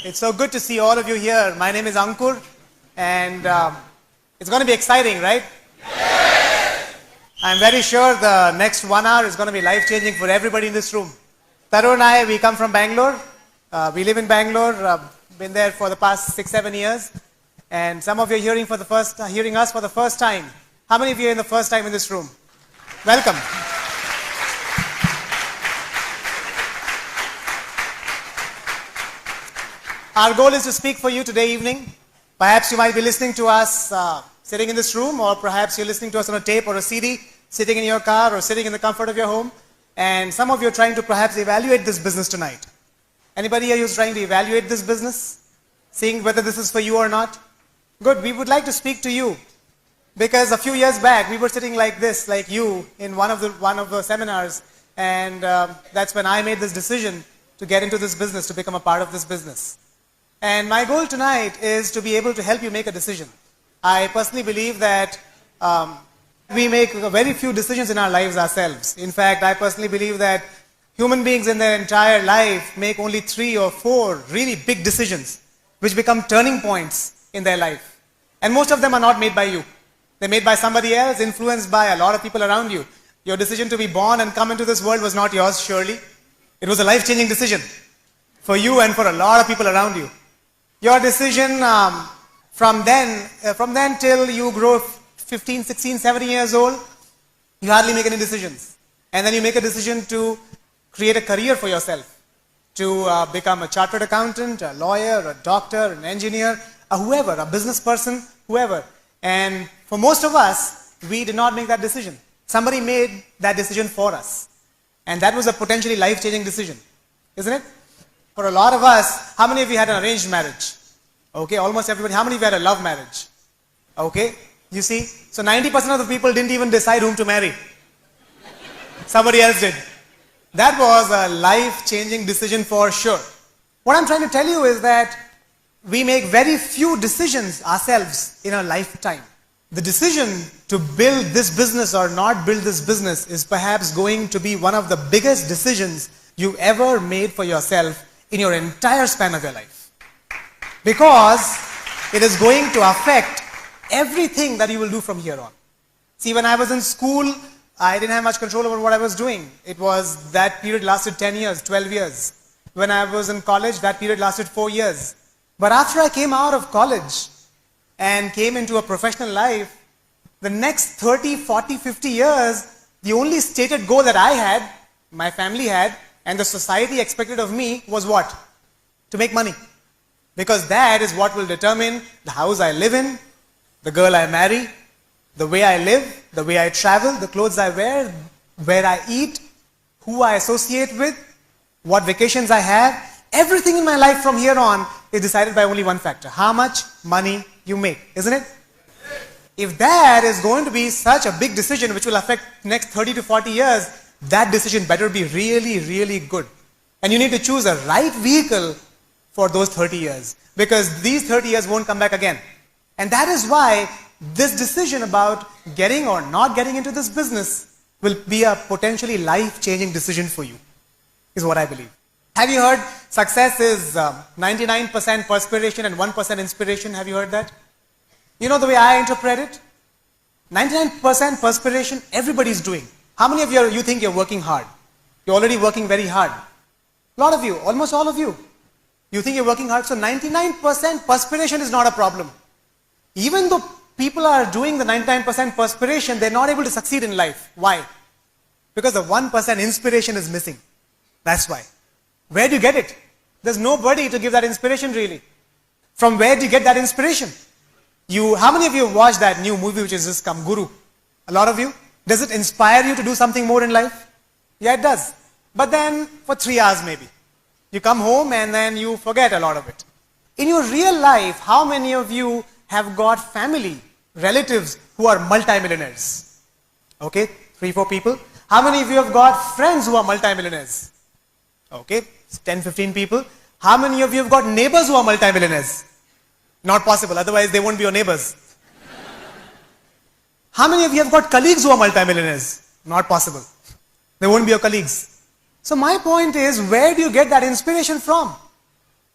It's so good to see all of you here. My name is Ankur, and it's going to be exciting, right? Yes! I'm very sure the next 1 hour is going to be life-changing for everybody in this room. Taru and I, we come from Bangalore. We live in Bangalore, been there for the past 6-7 years. And some of you are hearing us for the first time. How many of you are in the first time in this room? Welcome. Our goal is to speak for you today evening. Perhaps you might be listening to us sitting in this room, or perhaps you're listening to us on a tape or a CD, sitting in your car or sitting in the comfort of your home. And some of you are trying to perhaps evaluate this business tonight. Anybody here who's trying to evaluate this business? Seeing whether this is for you or not? Good, we would like to speak to you. Because a few years back, we were sitting like this, like you, in one of the seminars. And that's when I made this decision to get into this business, to become a part of this business. And my goal tonight is to be able to help you make a decision. I personally believe that we make very few decisions in our lives ourselves. In fact, I personally believe that human beings in their entire life make only 3 or 4 really big decisions, which become turning points in their life. And most of them are not made by you. They're made by somebody else, influenced by a lot of people around you. Your decision to be born and come into this world was not yours, surely. It was a life-changing decision for you and for a lot of people around you. Your decision from then till you grow 15, 16, 17 years old, you hardly make any decisions. And then you make a decision to create a career for yourself, to become a chartered accountant, a lawyer, a doctor, an engineer, whoever, a business person, whoever. And for most of us, we did not make that decision. Somebody made that decision for us. And that was a potentially life-changing decision, isn't it? For a lot of us, how many of you had an arranged marriage? Okay, almost everybody. How many of you had a love marriage? Okay, you see? So 90% of the people didn't even decide whom to marry. Somebody else did. That was a life-changing decision for sure. What I'm trying to tell you is that we make very few decisions ourselves in a lifetime. The decision to build this business or not build this business is perhaps going to be one of the biggest decisions you ever made for yourself in your entire span of your life. Because it is going to affect everything that you will do from here on. See, when I was in school, I didn't have much control over what I was doing. It was, that period lasted 10 years, 12 years. When I was in college, that period lasted 4 years. But after I came out of college and came into a professional life, the next 30, 40, 50 years, the only stated goal that I had, my family had, and the society expected of me was what? To make money. Because that is what will determine the house I live in, the girl I marry, the way I live, the way I travel, the clothes I wear, where I eat, who I associate with, what vacations I have. Everything in my life from here on is decided by only one factor: how much money you make, isn't it? If that is going to be such a big decision which will affect next 30 to 40 years, that decision better be really, really good. And you need to choose a right vehicle for those 30 years, because these 30 years won't come back again. And that is why this decision about getting or not getting into this business will be a potentially life-changing decision for you, is what I believe. Have you heard success is 99% perspiration and 1% inspiration? Have you heard that? You know the way I interpret it? 99% perspiration, everybody's doing. How many of you think you're working hard? You're already working very hard. A lot of you, almost all of you. You think you're working hard, so 99% perspiration is not a problem. Even though people are doing the 99% perspiration, they're not able to succeed in life. Why? Because the 1% inspiration is missing. That's why. Where do you get it? There's nobody to give that inspiration really. From where do you get that inspiration? How many of you have watched that new movie which has just come, Guru? A lot of you? Does it inspire you to do something more in life? Yeah, it does. But then for 3 hours maybe. You come home and then you forget a lot of it. In your real life, how many of you have got family, relatives who are multimillionaires? Okay, 3, 4 people. How many of you have got friends who are multimillionaires? Okay, 10, 15 people. How many of you have got neighbors who are multimillionaires? Not possible, otherwise they won't be your neighbors. How many of you have got colleagues who are multimillionaires? Not possible. They won't be your colleagues. So my point is, where do you get that inspiration from?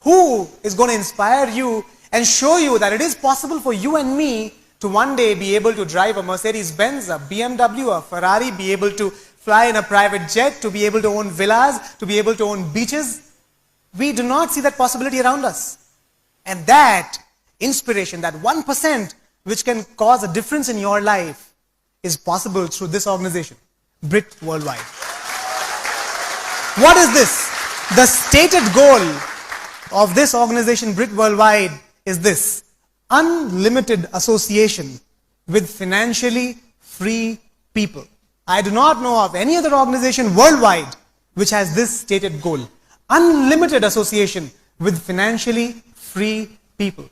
Who is going to inspire you and show you that it is possible for you and me to one day be able to drive a Mercedes-Benz, a BMW, a Ferrari, be able to fly in a private jet, to be able to own villas, to be able to own beaches? We do not see that possibility around us. And that inspiration, that 1% which can cause a difference in your life, is possible through this organization, Brit Worldwide. What is this? The stated goal of this organization, Brit Worldwide, is this: unlimited association with financially free people. I do not know of any other organization worldwide which has this stated goal: unlimited association with financially free people.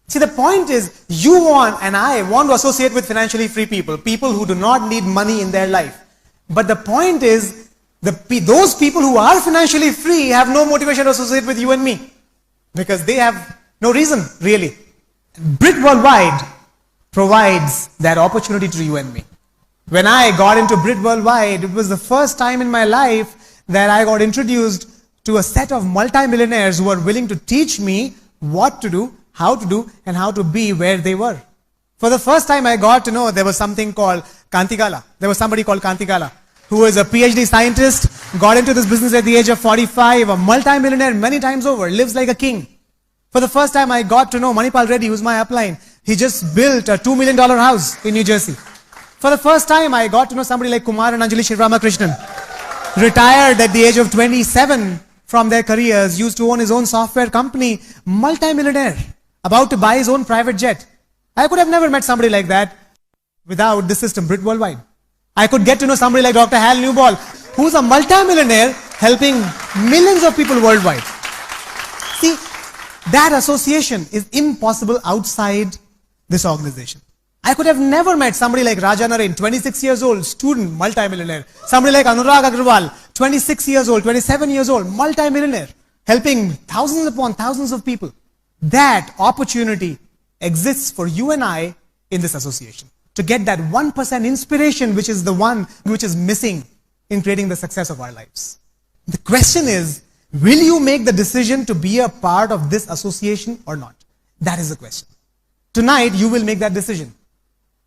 See, the point is, you want and I want to associate with financially free people, people who do not need money in their life. But the point is, those people who are financially free have no motivation to associate with you and me, because they have no reason, really. Brit Worldwide provides that opportunity to you and me. When I got into Brit Worldwide, it was the first time in my life that I got introduced to a set of multimillionaires who were willing to teach me what to do, and how to be where they were. For the first time, I got to know there was something called Kanti Gala. There was somebody called Kanti Gala, who is a PhD scientist, got into this business at the age of 45, a multimillionaire many times over, lives like a king. For the first time, I got to know Manipal Reddy, who's my upline. He just built a $2 million house in New Jersey. For the first time, I got to know somebody like Kumar and Anjali Shivramakrishnan, retired at the age of 27 from their careers, used to own his own software company, multimillionaire, about to buy his own private jet. I could have never met somebody like that without the system, Brit Worldwide. I could get to know somebody like Dr. Hal Newball, who's a multimillionaire helping millions of people worldwide. See, that association is impossible outside this organization. I could have never met somebody like Raja Narain, 26 years old, student, multimillionaire. Somebody like Anurag Agrawal, 26 years old, 27 years old, multimillionaire, helping thousands upon thousands of people. That opportunity exists for you and I in this association, to get that 1% inspiration, which is the one which is missing in creating the success of our lives. The question is, will you make the decision to be a part of this association or not? That is the question. Tonight, you will make that decision.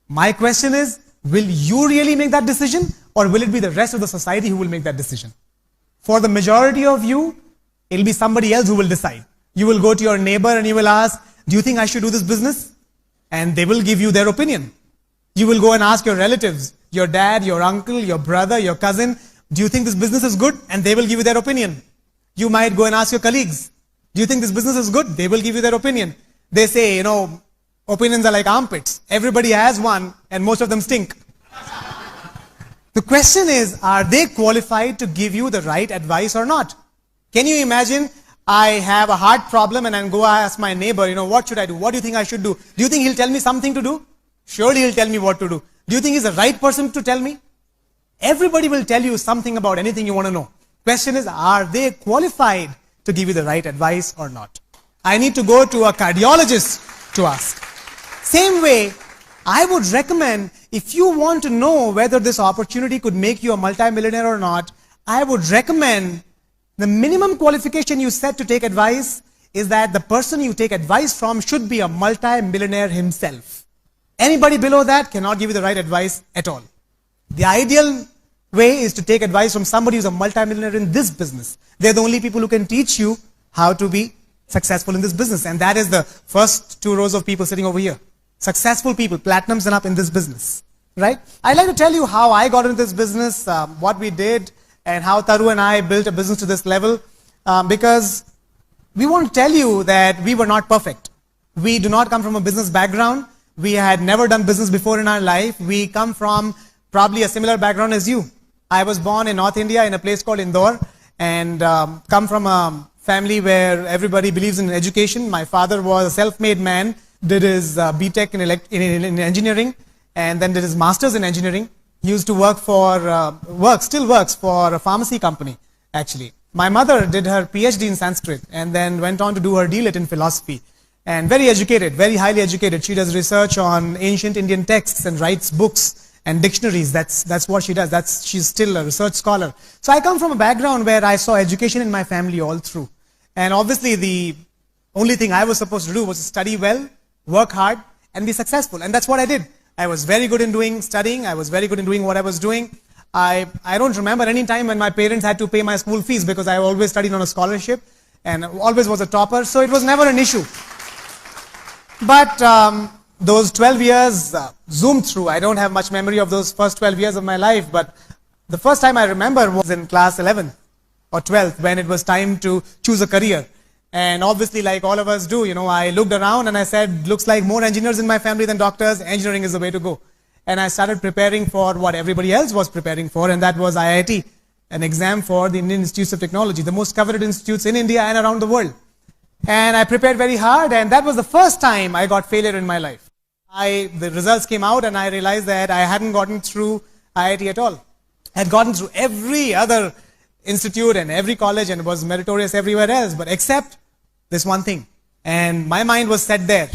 My question is, will you really make that decision, or will it be the rest of the society who will make that decision? For the majority of you, it will be somebody else who will decide. You will go to your neighbor and you will ask, do you think I should do this business? And they will give you their opinion. You will go and ask your relatives, your dad, your uncle, your brother, your cousin, do you think this business is good? And they will give you their opinion. You might go and ask your colleagues, do you think this business is good? They will give you their opinion. They say, opinions are like armpits. Everybody has one and most of them stink. The question is, are they qualified to give you the right advice or not? Can you imagine, I have a heart problem and I go ask my neighbor, what should I do? What do you think I should do? Do you think he'll tell me something to do? Surely he'll tell me what to do. Do you think he's the right person to tell me? Everybody will tell you something about anything you want to know. Question is, are they qualified to give you the right advice or not? I need to go to a cardiologist to ask. Same way, I would recommend, if you want to know whether this opportunity could make you a multimillionaire or not, I would recommend the minimum qualification you set to take advice is that the person you take advice from should be a multi-millionaire himself. Anybody below that cannot give you the right advice at all. The ideal way is to take advice from somebody who's a multi-millionaire in this business. They're the only people who can teach you how to be successful in this business. And that is the first 2 rows of people sitting over here. Successful people, platinums and up in this business. Right? I'd like to tell you how I got into this business, what we did, and how Taru and I built a business to this level, because we want to tell you that we were not perfect. We do not come from a business background. We had never done business before in our life. We come from probably a similar background as you. I was born in North India in a place called Indore, and come from a family where everybody believes in education. My father was a self-made man, did his BTech in engineering, and then did his master's in engineering. He used to work for, still works for a pharmacy company, actually. My mother did her PhD in Sanskrit and then went on to do her D.Litt in philosophy. And very educated, very highly educated. She does research on ancient Indian texts and writes books and dictionaries. That's what she does. She's still a research scholar. So I come from a background where I saw education in my family all through. And obviously the only thing I was supposed to do was to study well, work hard, and be successful. And that's what I did. I was very good in studying. I was very good in doing what I was doing. I don't remember any time when my parents had to pay my school fees because I always studied on a scholarship and always was a topper. So it was never an issue. But those 12 years zoomed through. I don't have much memory of those first 12 years of my life, but the first time I remember was in class 11 or 12th when it was time to choose a career. And obviously, like all of us do, I looked around and I said, looks like more engineers in my family than doctors. Engineering is the way to go. And I started preparing for what everybody else was preparing for, and that was IIT, an exam for the Indian Institutes of Technology, the most coveted institutes in India and around the world. And I prepared very hard, and that was the first time I got failure in my life. The results came out, and I realized that I hadn't gotten through IIT at all. I had gotten through every other institute and every college and was meritorious everywhere else, but except this one thing. And my mind was set there.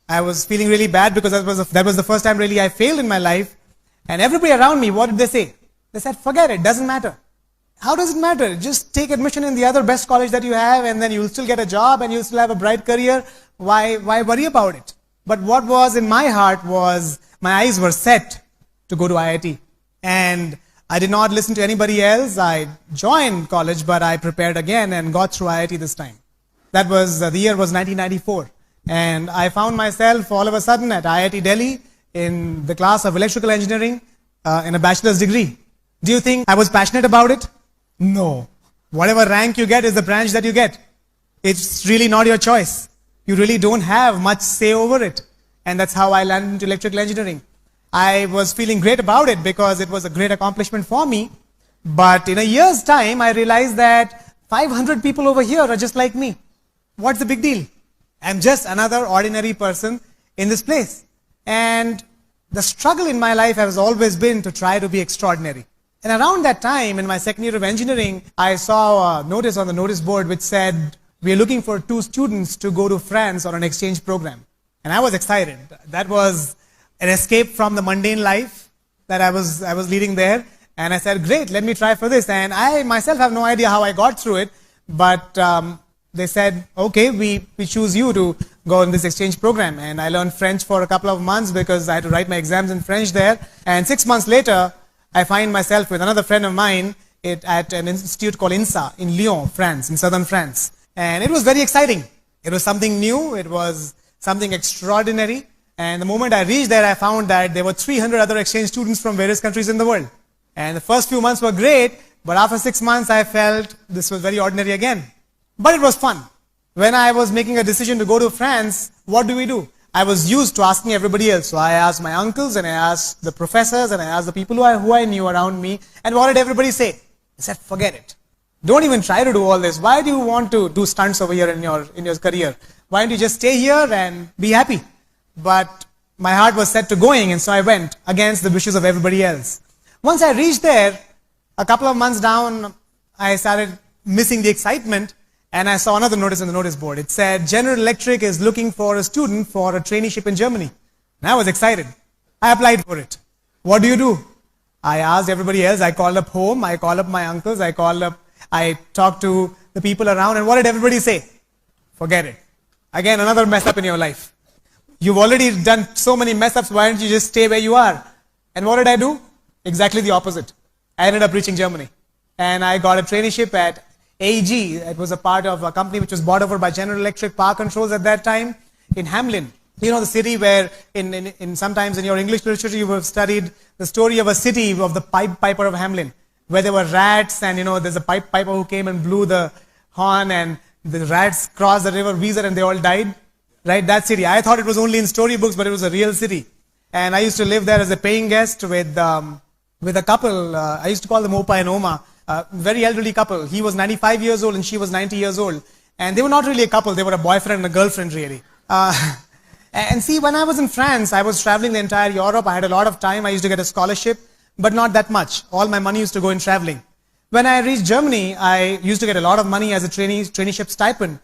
I was feeling really bad because that was the first time really I failed in my life. And everybody around me, what did they say? They said, forget it, doesn't matter. How does it matter? Just take admission in the other best college that you have and then you'll still get a job and you'll still have a bright career. Why worry about it? But what was in my heart was my eyes were set to go to IIT. And I did not listen to anybody else. I joined college, but I prepared again and got through IIT this time. That was, the year was 1994. And I found myself all of a sudden at IIT Delhi in the class of electrical engineering in a bachelor's degree. Do you think I was passionate about it? No. Whatever rank you get is the branch that you get. It's really not your choice. You really don't have much say over it. And that's how I landed into electrical engineering. I was feeling great about it because it was a great accomplishment for me. But in a year's time, I realized that 500 people over here are just like me. What's the big deal? I'm just another ordinary person in this place. And the struggle in my life has always been to try to be extraordinary. And around that time, in my second year of engineering, I saw a notice on the notice board which said, we are looking for 2 students to go to France on an exchange program. And I was excited. That was an escape from the mundane life that I was leading there. And I said, great, let me try for this. And I myself have no idea how I got through it, but they said, okay, we choose you to go in this exchange program. And I learned French for a couple of months because I had to write my exams in French there. And 6 months later, I find myself with another friend of mine at an institute called INSA in Lyon, France, in southern France. And it was very exciting. It was something new. It was something extraordinary. And the moment I reached there, I found that there were 300 other exchange students from various countries in the world. And the first few months were great, but after 6 months, I felt this was very ordinary again. But it was fun. When I was making a decision to go to France, what do? I was used to asking everybody else. So I asked my uncles and I asked the professors and I asked the people who I knew around me. And what did everybody say? They said, forget it. Don't even try to do all this. Why do you want to do stunts over here in your career? Why don't you just stay here and be happy? But my heart was set to going, and so I went against the wishes of everybody else. Once I reached there, a couple of months down, I started missing the excitement. And I saw another notice on the notice board. It said, General Electric is looking for a student for a traineeship in Germany. And I was excited. I applied for it. What do? I asked everybody else. I called up home. I called up my uncles. I talked to the people around. And what did everybody say? Forget it. Again, another mess up in your life. You've already done so many mess ups. Why don't you just stay where you are? And what did I do? Exactly the opposite. I ended up reaching Germany. And I got a traineeship at AEG. It was a part of a company which was bought over by General Electric Power Controls at that time in Hamelin. You know, the city where sometimes in your English literature you have studied the story of a city of the Piper of Hamelin, where there were rats and there's a piper who came and blew the horn and the rats crossed the river Weser and they all died. Right, that city. I thought it was only in storybooks, but it was a real city. And I used to live there as a paying guest with a couple. I used to call them Opa and Oma. Very elderly couple. He was 95 years old and she was 90 years old. And they were not really a couple. They were a boyfriend and a girlfriend, really. And see, when I was in France, I was traveling the entire Europe. I had a lot of time. I used to get a scholarship, but not that much. All my money used to go in traveling. When I reached Germany, I used to get a lot of money as a traineeship stipend,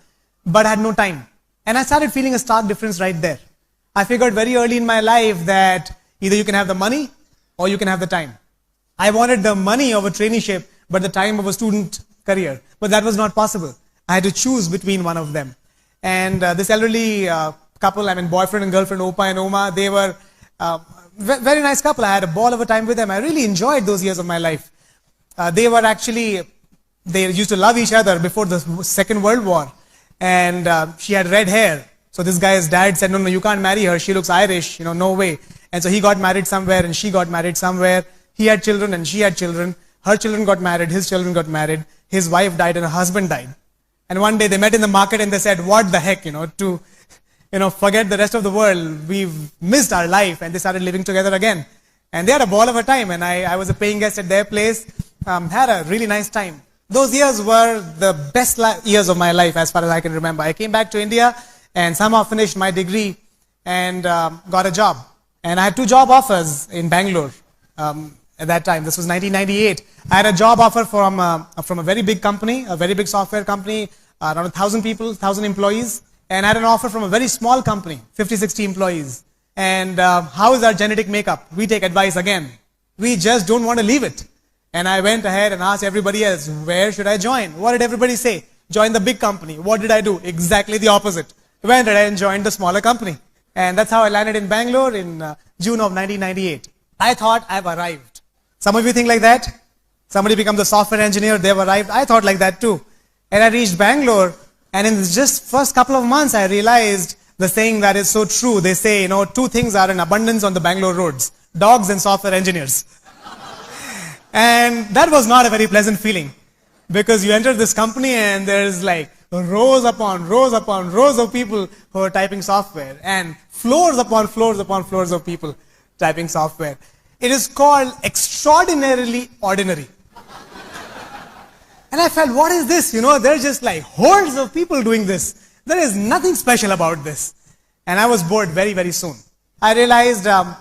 but had no time. And I started feeling a stark difference right there. I figured very early in my life that either you can have the money or you can have the time. I wanted the money of a traineeship, but the time of a student career. But that was not possible. I had to choose between one of them. And this elderly couple, I mean boyfriend and girlfriend, Opa and Oma, they were very nice couple. I had a ball of a time with them. I really enjoyed those years of my life. They used to love each other before the Second World War. And she had red hair. So this guy's dad said, no, you can't marry her. She looks Irish, no way. And so he got married somewhere and she got married somewhere. He had children and she had children. Her children got married, his children got married. His wife died and her husband died. And one day they met in the market and they said, what the heck, to forget the rest of the world. We've missed our life. And they started living together again. And they had a ball of a time. And I was a paying guest at their place. Had a really nice time. Those years were the best years of my life as far as I can remember. I came back to India and somehow finished my degree and got a job. And I had 2 job offers in Bangalore at that time. This was 1998. I had a job offer from a very big company, a very big software company, around 1,000 people, 1,000 employees. And I had an offer from a very small company, 50, 60 employees. And how is our genetic makeup? We take advice again. We just don't want to leave it. And I went ahead and asked everybody else, where should I join? What did everybody say? Join the big company. What did I do? Exactly the opposite. Went ahead and joined the smaller company. And that's how I landed in Bangalore in June of 1998. I thought I've arrived. Some of you think like that? Somebody becomes a software engineer, they've arrived. I thought like that too. And I reached Bangalore, and in just first couple of months, I realized the saying that is so true. They say, 2 things are in abundance on the Bangalore roads: dogs and software engineers. And that was not a very pleasant feeling, because you enter this company and there's like rows upon rows upon rows of people who are typing software, and floors upon floors upon floors of people typing software. It is called extraordinarily ordinary. And I felt, what is this? There's just like hordes of people doing this. There is nothing special about this. And I was bored very, very soon. I realized, I'm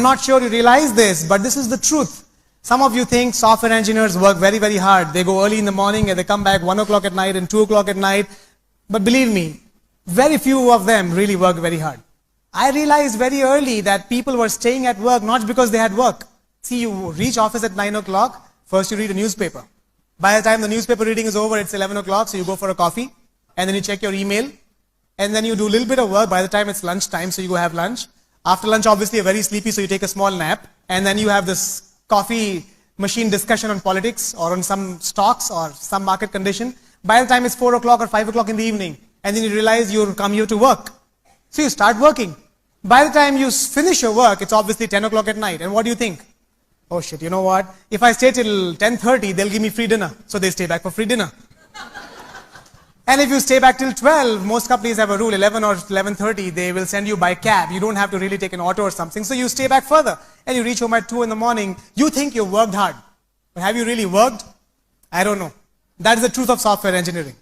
not sure you realize this, but this is the truth. Some of you think software engineers work very, very hard. They go early in the morning and they come back 1 o'clock at night and 2 o'clock at night. But believe me, very few of them really work very hard. I realized very early that people were staying at work not because they had work. See, you reach office at 9 o'clock, first you read a newspaper. By the time the newspaper reading is over, it's 11 o'clock, so you go for a coffee, and then you check your email, and then you do a little bit of work. By the time it's lunch time, so you go have lunch. After lunch, obviously, you're very sleepy, so you take a small nap, and then you have this coffee machine discussion on politics or on some stocks or some market condition. By the time it's 4 o'clock or 5 o'clock in the evening, and then you realize you'll come here to work. So you start working. By the time you finish your work, it's obviously 10 o'clock at night. And what do you think? Oh shit, you know what? If I stay till 10:30, they'll give me free dinner. So they stay back for free dinner. And if you stay back till 12, most companies have a rule, 11 or 11:30, they will send you by cab. You don't have to really take an auto or something. So you stay back further. And you reach home at 2 in the morning. You think you worked hard. But have you really worked? I don't know. That is the truth of software engineering.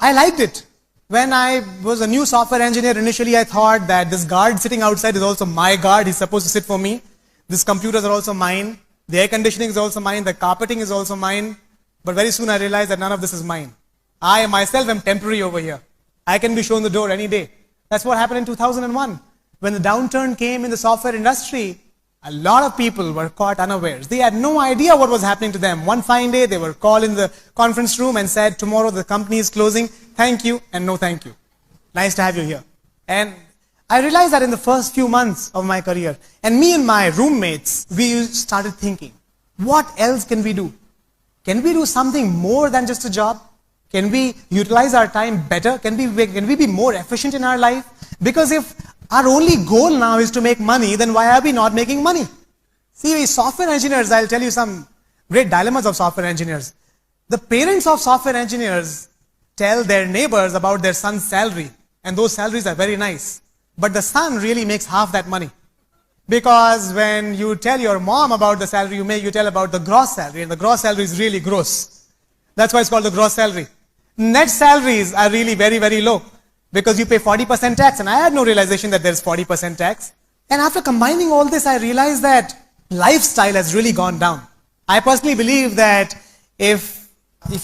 I liked it. When I was a new software engineer, initially I thought that this guard sitting outside is also my guard. He's supposed to sit for me. These computers are also mine. The air conditioning is also mine. The carpeting is also mine. But very soon I realized that none of this is mine. I myself am temporary over here. I can be shown the door any day. That's what happened in 2001. When the downturn came in the software industry, a lot of people were caught unawares. They had no idea what was happening to them. One fine day, they were called in the conference room and said, tomorrow the company is closing. Thank you and no thank you. Nice to have you here. And I realized that in the first few months of my career, and me and my roommates, we started thinking, what else can we do? Can we do something more than just a job? Can we utilize our time better? Can we be more efficient in our life? Because if our only goal now is to make money, then why are we not making money? See, we software engineers, I'll tell you some great dilemmas of software engineers. The parents of software engineers tell their neighbors about their son's salary, and those salaries are very nice. But the son really makes half that money. Because when you tell your mom about the salary you make, you tell about the gross salary, and the gross salary is really gross. That's why it's called the gross salary. Net salaries are really very, very low, because you pay 40% tax, and I had no realization that there's 40% tax. And after combining all this, I realized that lifestyle has really gone down. I personally believe that if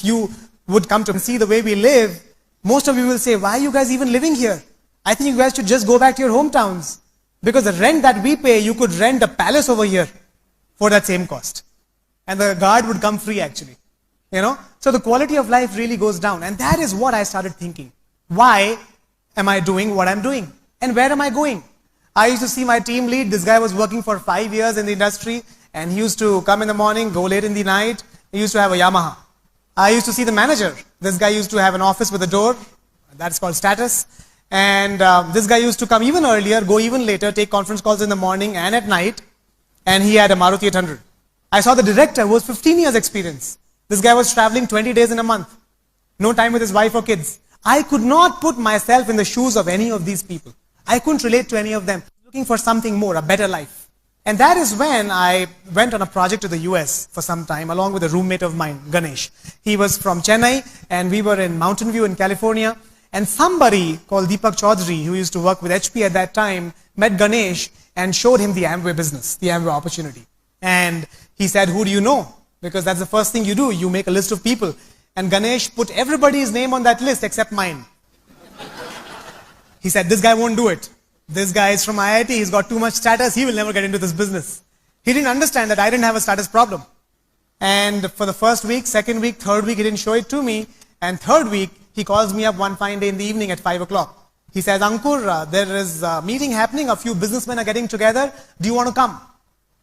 you would come to see the way we live, most of you will say, why are you guys even living here? I think you guys should just go back to your hometowns. Because the rent that we pay, you could rent a palace over here for that same cost. And the guard would come free actually. So the quality of life really goes down. And that is what I started thinking. Why am I doing what I'm doing? And where am I going? I used to see my team lead. This guy was working for 5 years in the industry, and he used to come in the morning, go late in the night. He used to have a Yamaha. I used to see the manager. This guy used to have an office with a door. That's called status. And this guy used to come even earlier, go even later, take conference calls in the morning and at night. And he had a Maruti 800. I saw the director who was 15 years experience. This guy was traveling 20 days in a month. No time with his wife or kids. I could not put myself in the shoes of any of these people. I couldn't relate to any of them. Looking for something more, a better life. And that is when I went on a project to the US for some time, along with a roommate of mine, Ganesh. He was from Chennai, and we were in Mountain View in California. And somebody called Deepak Chaudhary, who used to work with HP at that time, met Ganesh and showed him the Amway business, the Amway opportunity. And he said, who do you know? Because that's the first thing you do. You make a list of people. And Ganesh put everybody's name on that list except mine. He said, this guy won't do it. This guy is from IIT, he's got too much status, he will never get into this business. He didn't understand that I didn't have a status problem. And for the first week, second week, third week, he didn't show it to me. And third week, he calls me up one fine day in the evening at 5 o'clock. He says, Ankur, there is a meeting happening, a few businessmen are getting together, do you want to come?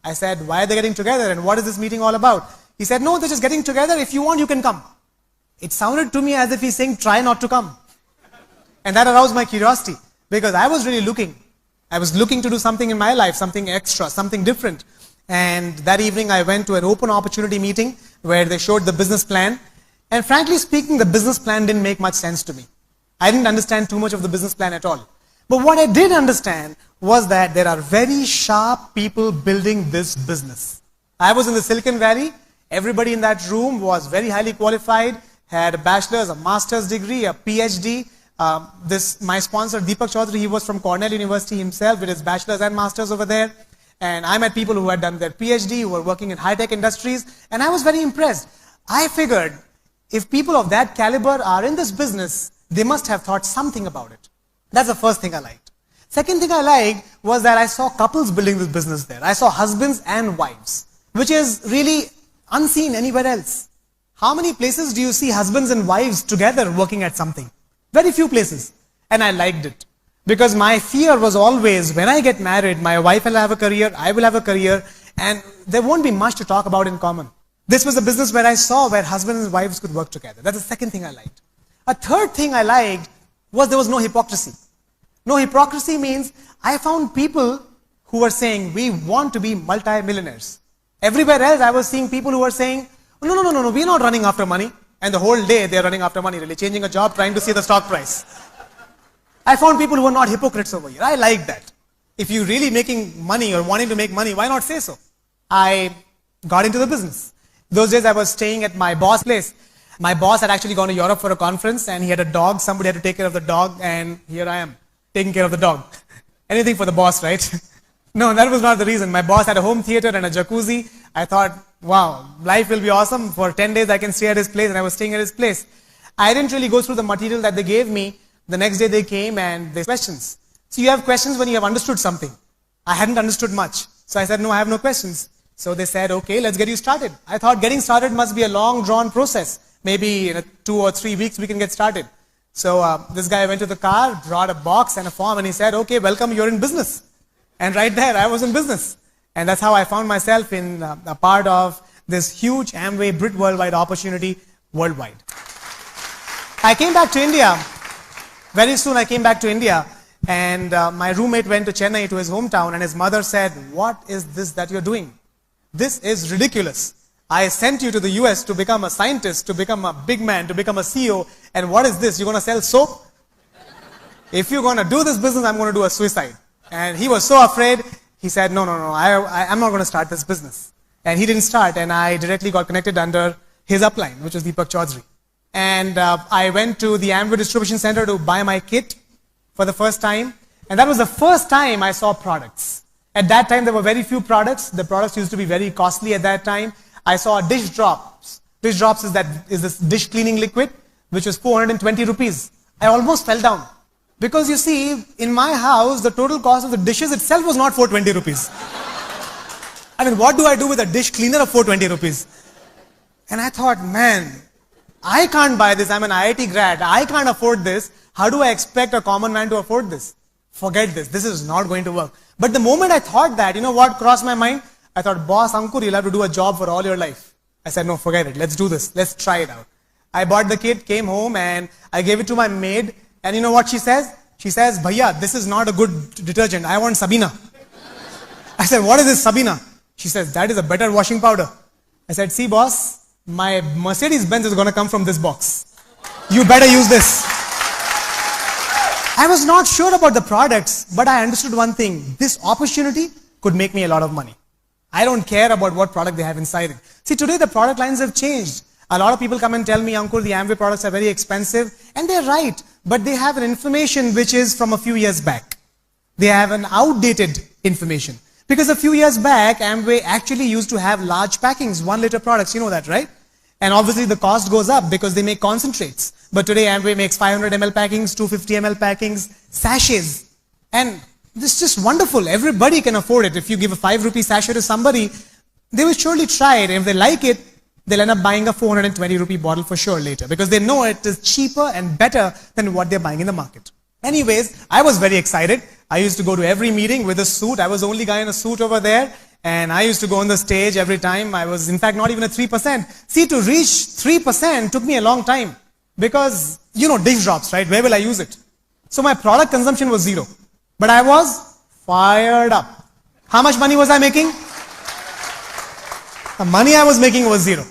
I said, why are they getting together and what is this meeting all about? He said, no, they're just getting together, if you want, you can come. It sounded to me as if he's saying, try not to come. And that aroused my curiosity, because I was really looking. I was looking to do something in my life, something extra, something different. And that evening I went to an open opportunity meeting where they showed the business plan. And frankly speaking, the business plan didn't make much sense to me. I didn't understand too much of the business plan at all. But what I did understand was that there are very sharp people building this business. I was in the Silicon Valley. Everybody in that room was very highly qualified, had a bachelor's, a master's degree, a PhD. My sponsor, Deepak Chaudhary, he was from Cornell University himself with his bachelor's and master's over there. And I met people who had done their PhD, who were working in high-tech industries, and I was very impressed. I figured if people of that caliber are in this business, they must have thought something about it. That's the first thing I liked. Second thing I liked was that I saw couples building this business there. I saw husbands and wives, which is really unseen anywhere else. How many places do you see husbands and wives together working at something? Very few places. And I liked it. Because my fear was always, when I get married, my wife will have a career, I will have a career, and there won't be much to talk about in common. This was a business where I saw where husbands and wives could work together. That's the second thing I liked. A third thing I liked was there was no hypocrisy. No hypocrisy means I found people who were saying, we want to be multi-millionaires. Everywhere else I was seeing people who were saying, no, we're not running after money. And the whole day they're running after money, really changing a job, trying to see the stock price. I found people who were not hypocrites over here. I like that. If you're really making money or wanting to make money, why not say so? I got into the business. Those days I was staying at my boss' place. My boss had actually gone to Europe for a conference and he had a dog. Somebody had to take care of the dog and here I am, taking care of the dog. Anything for the boss, right? No, that was not the reason. My boss had a home theater and a jacuzzi. I thought, wow, life will be awesome. For 10 days I can stay at his place, and I was staying at his place. I didn't really go through the material that they gave me. The next day they came and they questions. So you have questions when you have understood something. I hadn't understood much. So I said, no, I have no questions. So they said, okay, let's get you started. I thought getting started must be a long drawn process. Maybe in 2 or 3 weeks we can get started. So this guy went to the car, brought a box and a form, and he said, okay, welcome, you're in business. And right there, I was in business. And that's how I found myself in a part of this huge Amway Brit Worldwide opportunity worldwide. I came back to India. Very soon I came back to India. And my roommate went to Chennai, to his hometown, and his mother said, what is this that you're doing? This is ridiculous. I sent you to the US to become a scientist, to become a big man, to become a CEO. And what is this? You're going to sell soap? If you're going to do this business, I'm going to do a suicide. And he was so afraid, he said, no, I'm not going to start this business. And he didn't start, and I directly got connected under his upline, which was Deepak Chaudhary. And I went to the Amway Distribution Center to buy my kit for the first time. And that was the first time I saw products. At that time, there were very few products. The products used to be very costly at that time. I saw dish drops. Dish drops is this dish cleaning liquid, which was 420 rupees. I almost fell down. Because you see, in my house, the total cost of the dishes itself was not 420 rupees. I mean, what do I do with a dish cleaner of 420 rupees? And I thought, man, I can't buy this. I'm an IIT grad. I can't afford this. How do I expect a common man to afford this? Forget this. This is not going to work. But the moment I thought that, you know what crossed my mind? I thought, boss, Ankur, you'll have to do a job for all your life. I said, no, forget it. Let's do this. Let's try it out. I bought the kit, came home, and I gave it to my maid. And you know what she says? She says, Bhaiya, this is not a good detergent. I want Sabina. I said, what is this Sabina? She says, that is a better washing powder. I said, see, boss, my Mercedes-Benz is going to come from this box. You better use this. I was not sure about the products, but I understood one thing. This opportunity could make me a lot of money. I don't care about what product they have inside it. See, today the product lines have changed. A lot of people come and tell me, Ankur, the Amway products are very expensive. And they're right. But they have an information which is from a few years back. They have an outdated information. Because a few years back, Amway actually used to have large packings, 1 liter products. You know that, right? And obviously the cost goes up because they make concentrates. But today Amway makes 500 ml packings, 250 ml packings, sachets. And this is just wonderful. Everybody can afford it. If you give a 5 rupee sachet to somebody, they will surely try it. And if they like it, they'll end up buying a 420 rupee bottle for sure later. Because they know it is cheaper and better than what they're buying in the market. Anyways, I was very excited. I used to go to every meeting with a suit. I was the only guy in a suit over there. And I used to go on the stage every time. I was, in fact, not even a 3%. See, to reach 3% took me a long time. Because, you know, dish drops, right? Where will I use it? So my product consumption was 0. But I was fired up. How much money was I making? The money I was making was 0.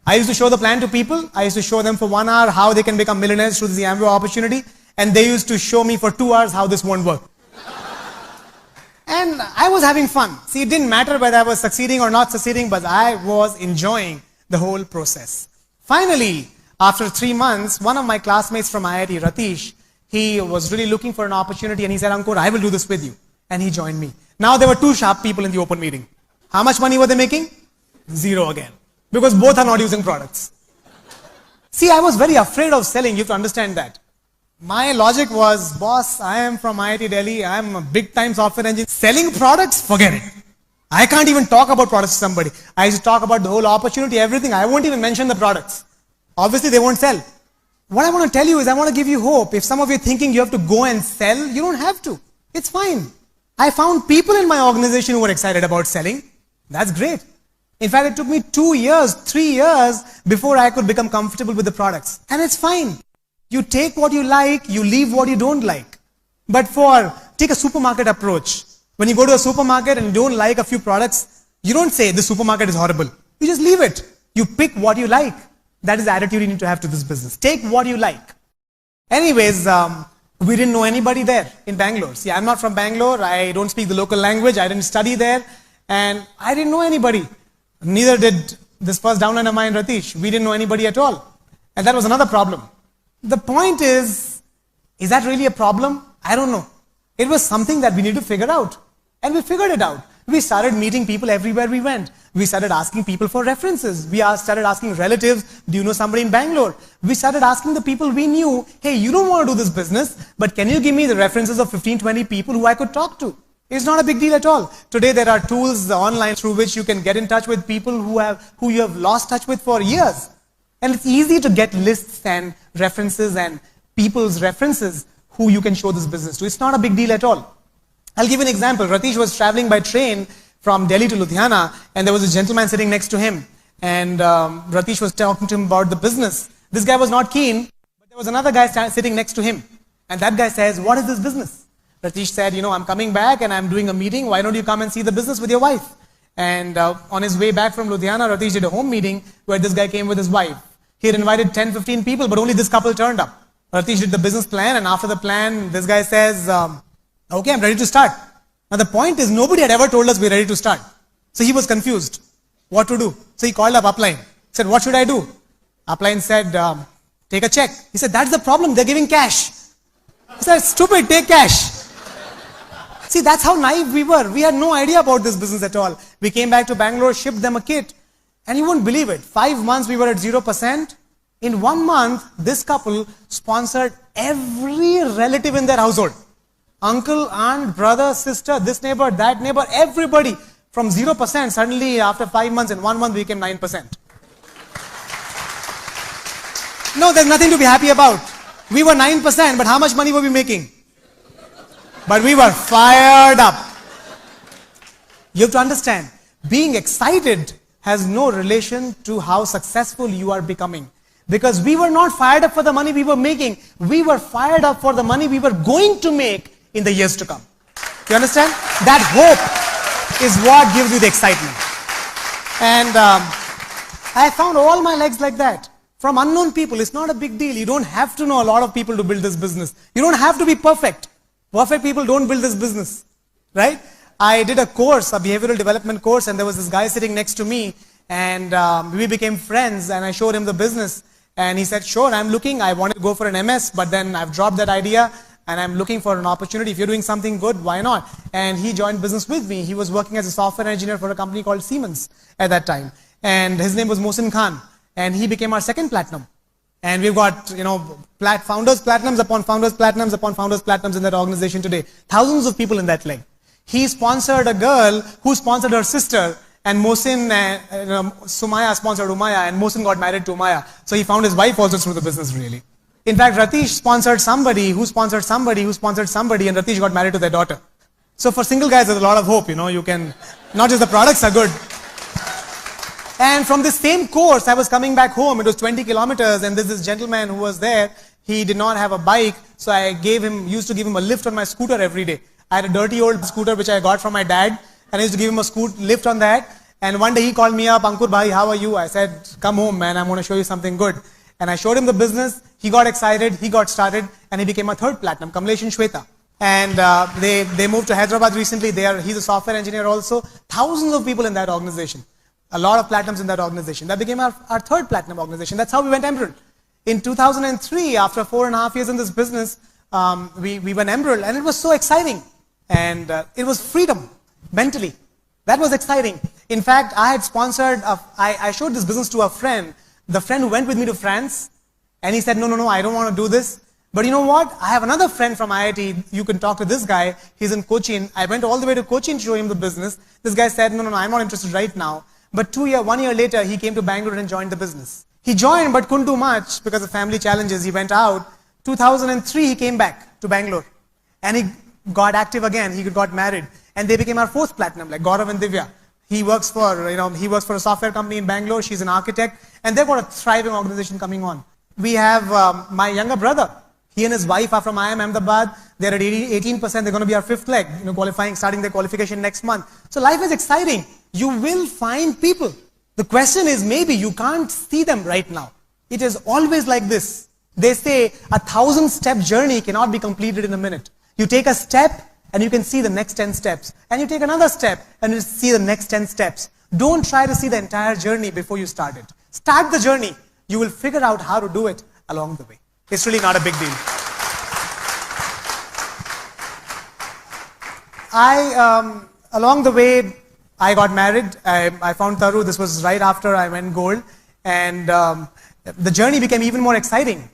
I used to show the plan to people. I used to show them for 1 hour how they can become millionaires through the Amway opportunity. And they used to show me for 2 hours how this won't work. And I was having fun. See, it didn't matter whether I was succeeding or not succeeding, but I was enjoying the whole process. Finally, after 3 months, one of my classmates from IIT, Ratish, he was really looking for an opportunity and he said, Ankur, I will do this with you. And he joined me. Now there were 2 sharp people in the open meeting. How much money were they making? 0 again. Because both are not using products. See, I was very afraid of selling. You have to understand that. My logic was, boss, I am from IIT Delhi. I am a big time software engineer. Selling products, forget it. I can't even talk about products to somebody. I used to talk about the whole opportunity, everything. I won't even mention the products. Obviously, they won't sell. What I want to tell you is I want to give you hope. If some of you are thinking you have to go and sell, you don't have to. It's fine. I found people in my organization who were excited about selling. That's great. In fact, it took me 2 years, 3 years before I could become comfortable with the products. And it's fine. You take what you like, you leave what you don't like. But take a supermarket approach. When you go to a supermarket and you don't like a few products, you don't say the supermarket is horrible. You just leave it. You pick what you like. That is the attitude you need to have to this business. Take what you like. Anyways, we didn't know anybody there in Bangalore. See, I'm not from Bangalore. I don't speak the local language. I didn't study there. And I didn't know anybody. Neither did this first downline of mine, Ratish. We didn't know anybody at all. And that was another problem. The point is that really a problem? I don't know. It was something that we need to figure out. And we figured it out. We started meeting people everywhere we went. We started asking people for references. We started asking relatives, do you know somebody in Bangalore? We started asking the people we knew, hey, you don't want to do this business, but can you give me the references of 15, 20 people who I could talk to? It's not a big deal at all. Today there are tools online through which you can get in touch with people who you have lost touch with for years. And it's easy to get lists and references and people's references who you can show this business to. It's not a big deal at all. I'll give you an example. Ratish was traveling by train from Delhi to Ludhiana, and there was a gentleman sitting next to him. And Ratish was talking to him about the business. This guy was not keen, but there was another guy sitting next to him. And that guy says, what is this business? Ratish said, you know, I'm coming back and I'm doing a meeting. Why don't you come and see the business with your wife? And on his way back from Ludhiana, Ratish did a home meeting where this guy came with his wife. He had invited 10, 15 people, but only this couple turned up. Ratish did the business plan, and after the plan, this guy says, okay, I'm ready to start. Now the point is, nobody had ever told us we're ready to start. So he was confused what to do. So he called up Upline. He said, what should I do? Upline said, take a check. He said, that's the problem, they're giving cash. He said, stupid, take cash. See, that's how naive we were. We had no idea about this business at all. We came back to Bangalore, shipped them a kit. And you won't believe it. 5 months we were at 0%. In 1 month, this couple sponsored every relative in their household. Uncle, aunt, brother, sister, this neighbor, that neighbor, everybody. From 0%, suddenly after 5 months, in 1 month, we became 9%. No, there's nothing to be happy about. We were 9%, but how much money were we making? But we were fired up. You have to understand, being excited has no relation to how successful you are becoming. Because we were not fired up for the money we were making. We were fired up for the money we were going to make in the years to come. You understand? That hope is what gives you the excitement. And I found all my legs like that. From unknown people. It's not a big deal. You don't have to know a lot of people to build this business. You don't have to be perfect. Perfect people don't build this business. Right? I did a course, a behavioral development course, and there was this guy sitting next to me, and we became friends, and I showed him the business, and he said, sure, I'm looking, I wanted to go for an MS, but then I've dropped that idea, and I'm looking for an opportunity. If you're doing something good, why not? And he joined business with me. He was working as a software engineer for a company called Siemens at that time, and his name was Mohsin Khan, and he became our second platinum. And we've got, founders platinums upon founders platinums upon founders platinums in that organization today. Thousands of people in that leg. He sponsored a girl who sponsored her sister, and Mohsin, Sumaya sponsored Umaya, and Mohsin got married to Umaya. So he found his wife also through the business, really. In fact, Ratish sponsored somebody, who sponsored somebody, who sponsored somebody, and Ratish got married to their daughter. So for single guys, there's a lot of hope, you can, not just the products are good. And from this same course, I was coming back home. It was 20 kilometers, and there's this gentleman who was there. He did not have a bike, so I used to give him a lift on my scooter every day. I had a dirty old scooter which I got from my dad, and I used to give him a lift on that. And one day he called me up, Ankur bhai, how are you? I said, come home, man, I'm going to show you something good. And I showed him the business. He got excited, he got started, and he became a third platinum, Kamlesh and Shweta. And they moved to Hyderabad recently. He's a software engineer also. Thousands of people in that organization. A lot of platinums in that organization. That became our third platinum organization. That's how we went emerald. In 2003, after 4.5 years in this business, we went emerald, and it was so exciting. And it was freedom, mentally. That was exciting. In fact, I had sponsored, I showed this business to a friend, the friend who went with me to France, and he said, no, I don't want to do this. But you know what? I have another friend from IIT. You can talk to this guy. He's in Cochin. I went all the way to Cochin to show him the business. This guy said, no, I'm not interested right now. But 1 year later, he came to Bangalore and joined the business. He joined but couldn't do much because of family challenges. He went out. 2003, he came back to Bangalore. And he got active again. He got married. And they became our fourth platinum, like Gaurav and Divya. He works for a software company in Bangalore. She's an architect. And they've got a thriving organization coming on. We have my younger brother. He and his wife are from IIM Ahmedabad. They're at 18%. They're going to be our fifth leg, starting their qualification next month. So life is exciting. You will find people. The question is, maybe you can't see them right now. It is always like this. They say 1,000-step journey cannot be completed in a minute. You take a step and you can see the next 10 steps. And you take another step and you see the next 10 steps. Don't try to see the entire journey before you start it. Start the journey. You will figure out how to do it along the way. It's really not a big deal. Along the way, I got married. I found Taru. This was right after I went gold. And the journey became even more exciting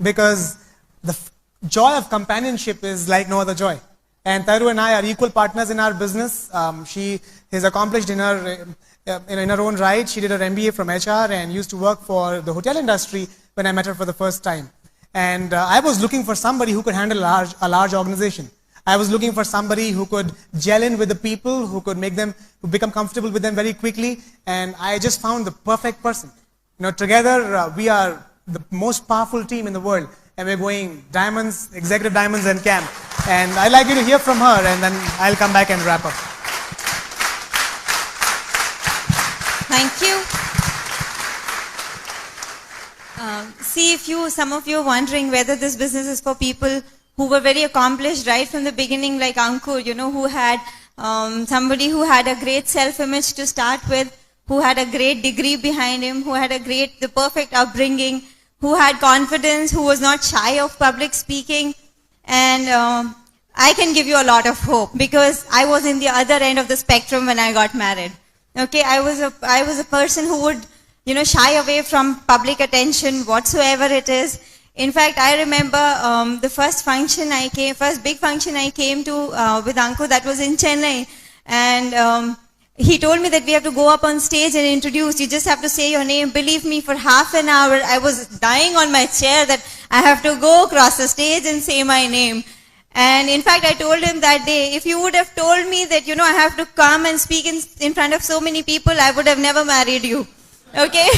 because the joy of companionship is like no other joy. And Taru and I are equal partners in our business. She is accomplished in her own right. She did her MBA from HR and used to work for the hotel industry when I met her for the first time. And I was looking for somebody who could handle a large organization. I was looking for somebody who could gel in with the people, who could become comfortable with them very quickly. And I just found the perfect person. Together we are the most powerful team in the world. And we're going diamonds, executive diamonds and camp. And I'd like you to hear from her, and then I'll come back and wrap up. Thank you. Some of you are wondering whether this business is for people who were very accomplished right from the beginning, like Ankur, who had somebody who had a great self-image to start with, who had a great degree behind him, who had the perfect upbringing, who had confidence, who was not shy of public speaking. And I can give you a lot of hope because I was in the other end of the spectrum when I got married. Okay, I was a person who would, shy away from public attention, whatsoever it is. In fact, I remember the first big function I came to with Ankur, that was in Chennai. And he told me that we have to go up on stage and introduce. You just have to say your name. Believe me, for half an hour, I was dying on my chair that I have to go across the stage and say my name. And in fact, I told him that day, if you would have told me that, I have to come and speak in front of so many people, I would have never married you. Okay?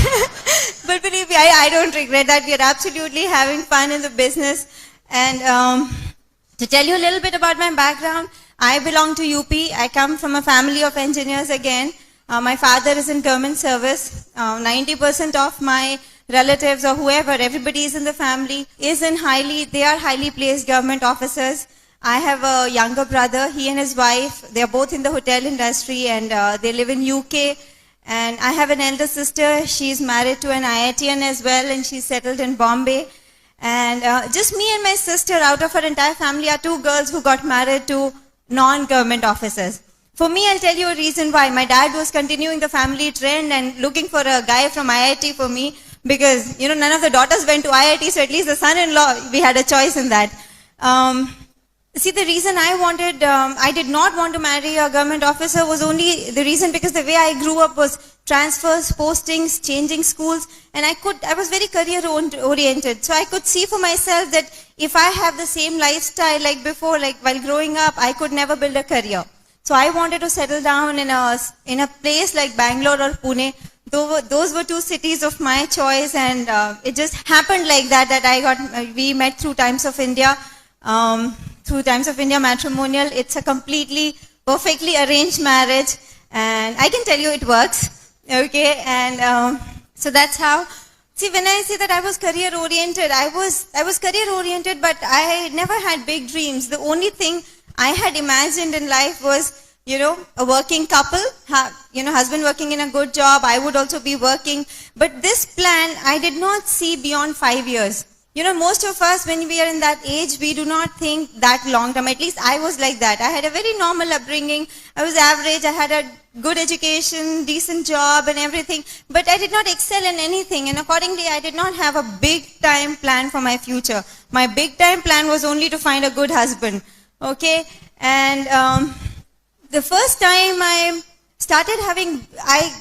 But believe me, I don't regret that. We are absolutely having fun in the business. And to tell you a little bit about my background, I belong to UP. I come from a family of engineers again. My father is in government service. 90% of my relatives or whoever, everybody is in the family, they are highly placed government officers. I have a younger brother, he and his wife, they are both in the hotel industry and they live in UK. And I have an elder sister, she's married to an IITian as well and she's settled in Bombay. And just me and my sister out of our entire family are 2 girls who got married to non-government officers. For me, I'll tell you a reason why. My dad was continuing the family trend and looking for a guy from IIT for me because, none of the daughters went to IIT, so at least the son-in-law, we had a choice in that. See, the reason I did not want to marry a government officer was only the reason because the way I grew up was transfers, postings, changing schools, and I was very career oriented. So I could see for myself that if I have the same lifestyle like before, like while growing up, I could never build a career. So I wanted to settle down in a place like Bangalore or Pune. Those were 2 cities of my choice, and it just happened like that we met through Times of India. Through Times of India matrimonial. It's a completely, perfectly arranged marriage, and I can tell you it works. Okay, and so that's how. See, when I say that I was career oriented, I was career oriented, but I never had big dreams. The only thing I had imagined in life was, a working couple, husband working in a good job, I would also be working. But this plan, I did not see beyond 5 years. Most of us, when we are in that age, we do not think that long term. At least I was like that. I had a very normal upbringing. I was average. I had a good education, decent job and everything. But I did not excel in anything. And accordingly, I did not have a big time plan for my future. My big time plan was only to find a good husband. Okay? And the first time I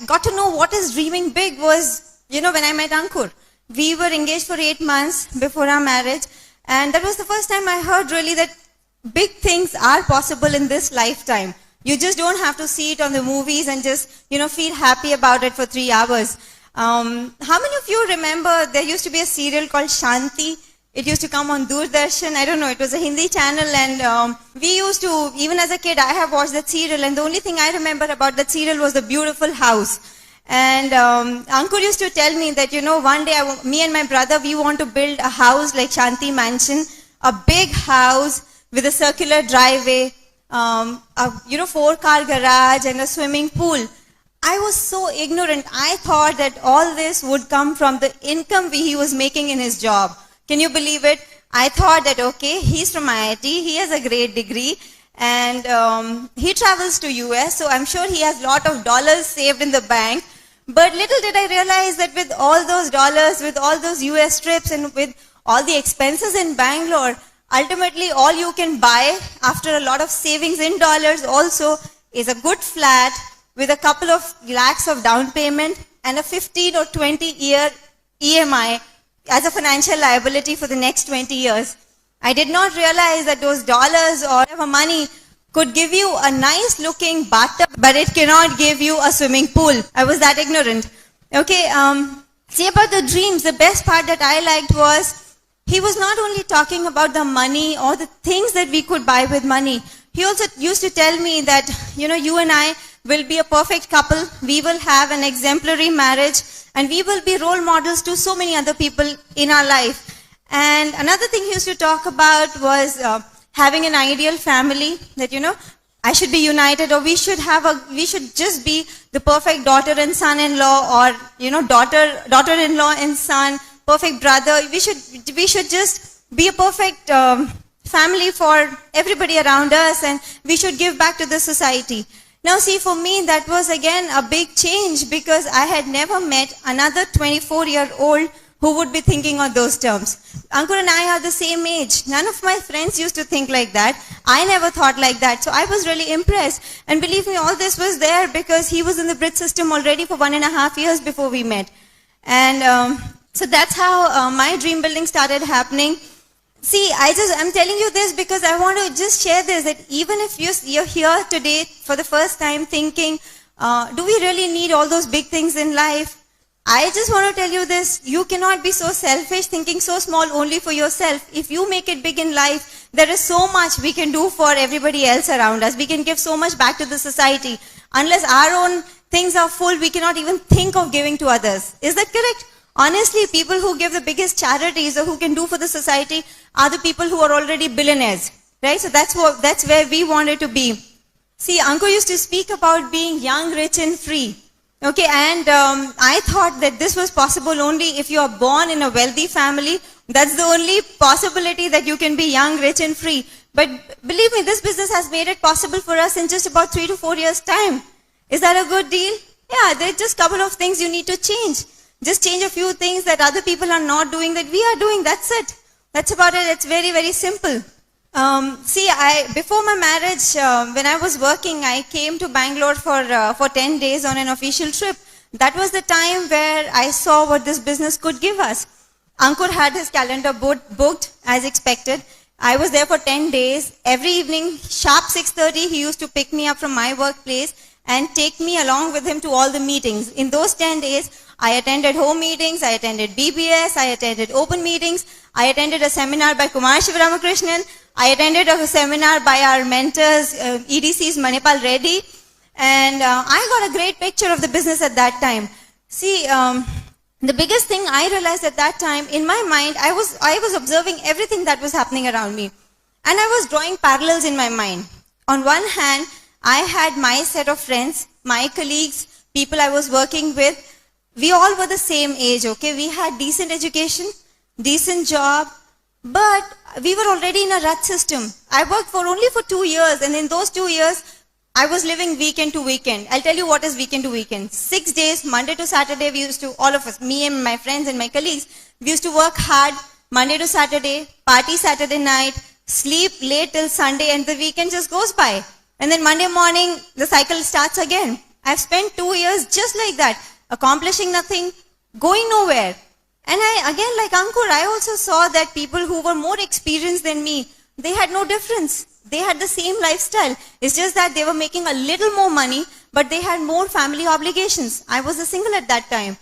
got to know what is dreaming big was, when I met Ankur. We were engaged for 8 months before our marriage, and that was the first time I heard really that big things are possible in this lifetime. You just don't have to see it on the movies and just, feel happy about it for 3 hours. How many of you remember there used to be a serial called Shanti? It used to come on Doordarshan. I don't know, it was a Hindi channel, and we used to, even as a kid, I have watched that serial, and the only thing I remember about that serial was the beautiful house. And Ankur used to tell me that, one day me and my brother, we want to build a house like Shanti Mansion, a big house with a circular driveway, a 4-car garage and a swimming pool. I was so ignorant. I thought that all this would come from the income he was making in his job. Can you believe it? I thought that, okay, he's from IIT, he has a great degree, and he travels to US, so I'm sure he has a lot of dollars saved in the bank. But little did I realize that with all those dollars, with all those US trips, and with all the expenses in Bangalore, ultimately all you can buy after a lot of savings in dollars also is a good flat with a couple of lakhs of down payment and a 15 or 20 year EMI as a financial liability for the next 20 years. I did not realize that those dollars or whatever money could give you a nice looking bathtub, but it cannot give you a swimming pool. I was that ignorant. Okay, see about the dreams, the best part that I liked was, he was not only talking about the money or the things that we could buy with money. He also used to tell me that, you and I will be a perfect couple. We will have an exemplary marriage, and we will be role models to so many other people in our life. And another thing he used to talk about was having an ideal family, that, I should be united, or we should just be the perfect daughter and son-in-law, or, daughter-in-law and son, perfect brother. We should just be a perfect family for everybody around us, and we should give back to the society. Now see, for me, that was again a big change, because I had never met another 24-year-old who would be thinking on those terms. Ankur and I are the same age. None of my friends used to think like that. I never thought like that. So I was really impressed. And believe me, all this was there because he was in the Brit system already for 1.5 years before we met. And so that's how my dream building started happening. See, I'm telling you this because I want to just share this, that even if you're here today for the first time thinking, do we really need all those big things in life? I just want to tell you this, you cannot be so selfish, thinking so small only for yourself. If you make it big in life, there is so much we can do for everybody else around us. We can give so much back to the society. Unless our own things are full, we cannot even think of giving to others. Is that correct? Honestly, people who give the biggest charities or who can do for the society are the people who are already billionaires. Right? So that's where we wanted to be. See, Ankur used to speak about being young, rich and free. Okay, and I thought that this was possible only if you are born in a wealthy family. That's the only possibility that you can be young, rich and free. But believe me, this business has made it possible for us in just about 3 to 4 years' time. Is that a good deal? Yeah, there are just a couple of things you need to change. Just change a few things that other people are not doing that we are doing. That's it. That's about it. It's very, very simple. Before my marriage, when I was working, I came to Bangalore for 10 days on an official trip. That was the time where I saw what this business could give us. Ankur had his calendar booked as expected. I was there for 10 days. Every evening, sharp 6:30, he used to pick me up from my workplace and take me along with him to all the meetings. In those 10 days, I attended home meetings, I attended BBS, I attended open meetings, I attended a seminar by Kumar Shivaramakrishnan, I attended a seminar by our mentors, EDC's Manipal Reddy, and I got a great picture of the business at that time. See, the biggest thing I realized at that time, in my mind, I was observing everything that was happening around me. And I was drawing parallels in my mind. On one hand, I had my set of friends, my colleagues, people I was working with. We all were the same age, okay? We had decent education, decent job, but we were already in a rut system. I worked only for 2 years, and in those 2 years, I was living weekend to weekend. I'll tell you what is weekend to weekend. 6 days, Monday to Saturday, we used to, all of us, me and my friends and my colleagues, we used to work hard Monday to Saturday, party Saturday night, sleep late till Sunday, and the weekend just goes by. And then Monday morning, the cycle starts again. I've spent 2 years just like that, accomplishing nothing, going nowhere. And again, like Ankur, I also saw that people who were more experienced than me, they had no difference. They had the same lifestyle. It's just that they were making a little more money, but they had more family obligations. I was a single at that time.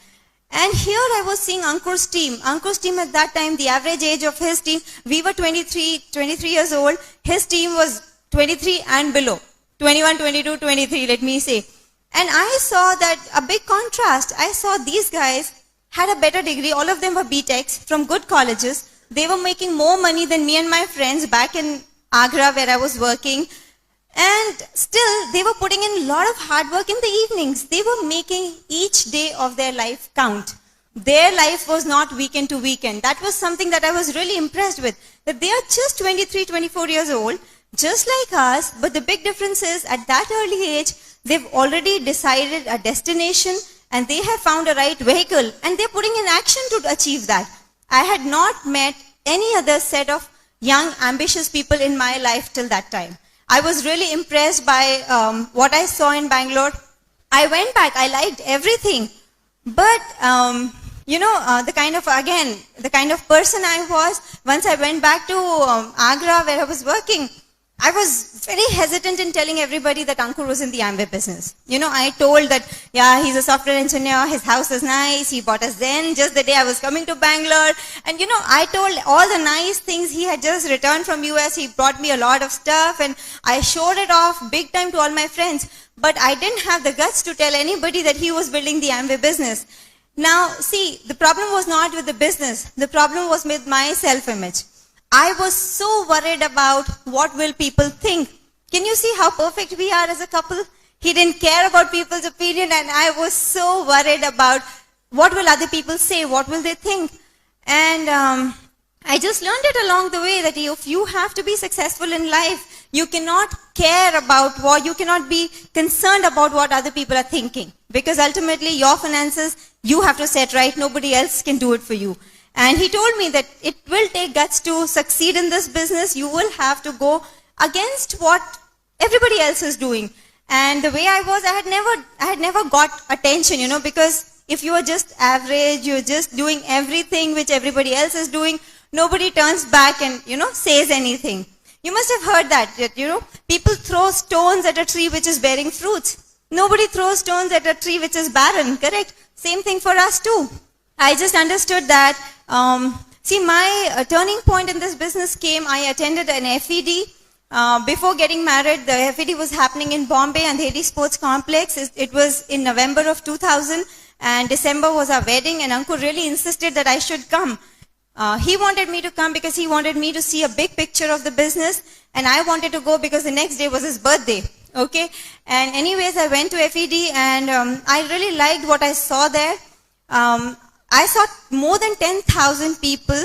And here I was seeing Ankur's team. Ankur's team at that time, the average age of his team, we were 23 years old. His team was 23 and below. 21, 22, 23, let me say. And I saw that a big contrast. I saw these guys had a better degree. All of them were BTechs from good colleges. They were making more money than me and my friends back in Agra where I was working. And still, they were putting in a lot of hard work in the evenings. They were making each day of their life count. Their life was not weekend to weekend. That was something that I was really impressed with. That they are just 23, 24 years old, just like us. But the big difference is, at that early age, they've already decided a destination and they have found a right vehicle. And they're putting in action to achieve that. I had not met any other set of young, ambitious people in my life till that time. I was really impressed by what I saw in Bangalore. I went back, I liked everything. But, the kind of person I was, once I went back to Agra where I was working, I was very hesitant in telling everybody that Ankur was in the Amway business. I told that, yeah, he's a software engineer, his house is nice, he bought a Zen just the day I was coming to Bangalore. And I told all the nice things. He had just returned from US, he brought me a lot of stuff, and I showed it off big time to all my friends. But I didn't have the guts to tell anybody that he was building the Amway business. Now, see, the problem was not with the business. The problem was with my self-image. I was so worried about what will people think. Can you see how perfect we are as a couple? He didn't care about people's opinion, and I was so worried about what will other people say, what will they think. And I just learned it along the way that if you have to be successful in life, you cannot care about you cannot be concerned about what other people are thinking. Because ultimately your finances, you have to set right. Nobody else can do it for you. And he told me that it will take guts to succeed in this business. You will have to go against what everybody else is doing. And the way I was, I had never got attention, because if you are just average, you're just doing everything which everybody else is doing, nobody turns back and, says anything. You must have heard that, people throw stones at a tree which is bearing fruits. Nobody throws stones at a tree which is barren, correct? Same thing for us too. I just understood that, my turning point in this business came, I attended an FED. Before getting married, the FED was happening in Bombay and the Andheri Sports Complex. It was in November of 2000 and December was our wedding, and Ankur really insisted that I should come. He wanted me to come because he wanted me to see a big picture of the business, and I wanted to go because the next day was his birthday. Okay, and anyways, I went to FED and I really liked what I saw there. I saw more than 10,000 people,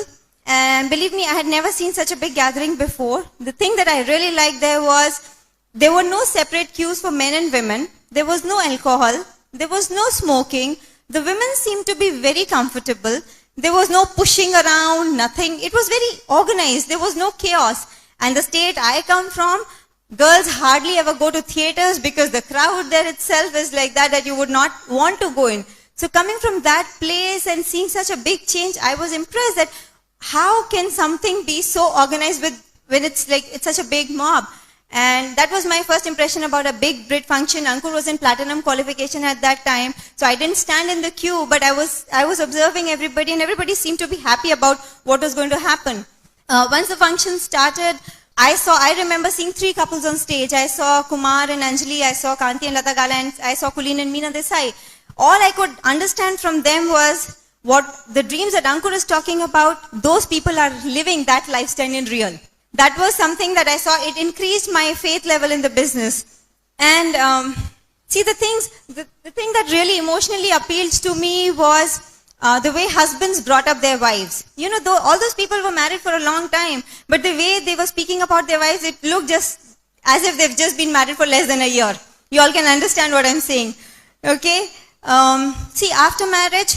and believe me, I had never seen such a big gathering before. The thing that I really liked there was, there were no separate queues for men and women. There was no alcohol. There was no smoking. The women seemed to be very comfortable. There was no pushing around, nothing. It was very organized. There was no chaos. And the state I come from, girls hardly ever go to theaters because the crowd there itself is like that you would not want to go in. So coming from that place and seeing such a big change, I was impressed that how can something be so organized when it's such a big mob? And that was my first impression about a big Brit function. Ankur was in platinum qualification at that time, so I didn't stand in the queue, but I was observing everybody, and everybody seemed to be happy about what was going to happen. Once the function started, I remember seeing 3 couples on stage. I saw Kumar and Anjali, I saw Kanti and Lata Gala, and I saw Kulin and Meena Desai. All I could understand from them was what the dreams that Ankur is talking about, those people are living that lifestyle in real. That was something that I saw. It increased my faith level in the business. And the thing that really emotionally appealed to me was the way husbands brought up their wives. All those people were married for a long time, but the way they were speaking about their wives, it looked just as if they've just been married for less than a year. You all can understand what I'm saying. Okay? After marriage,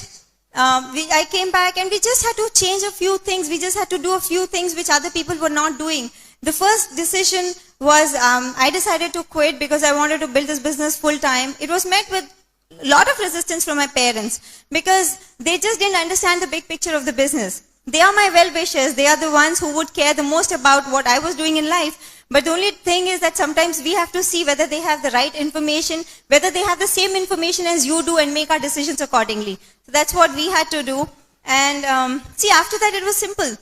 I came back and we just had to change a few things. We just had to do a few things which other people were not doing. The first decision was I decided to quit because I wanted to build this business full time. It was met with a lot of resistance from my parents because they just didn't understand the big picture of the business. They are my well-wishers. They are the ones who would care the most about what I was doing in life. But the only thing is that sometimes we have to see whether they have the right information, whether they have the same information as you do, and make our decisions accordingly. So that's what we had to do. And after that it was simple.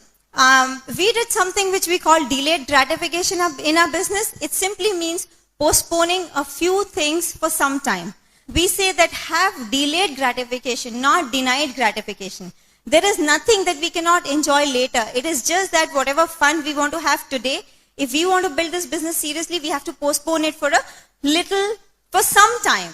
We did something which we call delayed gratification in our business. It simply means postponing a few things for some time. We say that have delayed gratification, not denied gratification. There is nothing that we cannot enjoy later. It is just that whatever fun we want to have today, if we want to build this business seriously, we have to postpone it for some time.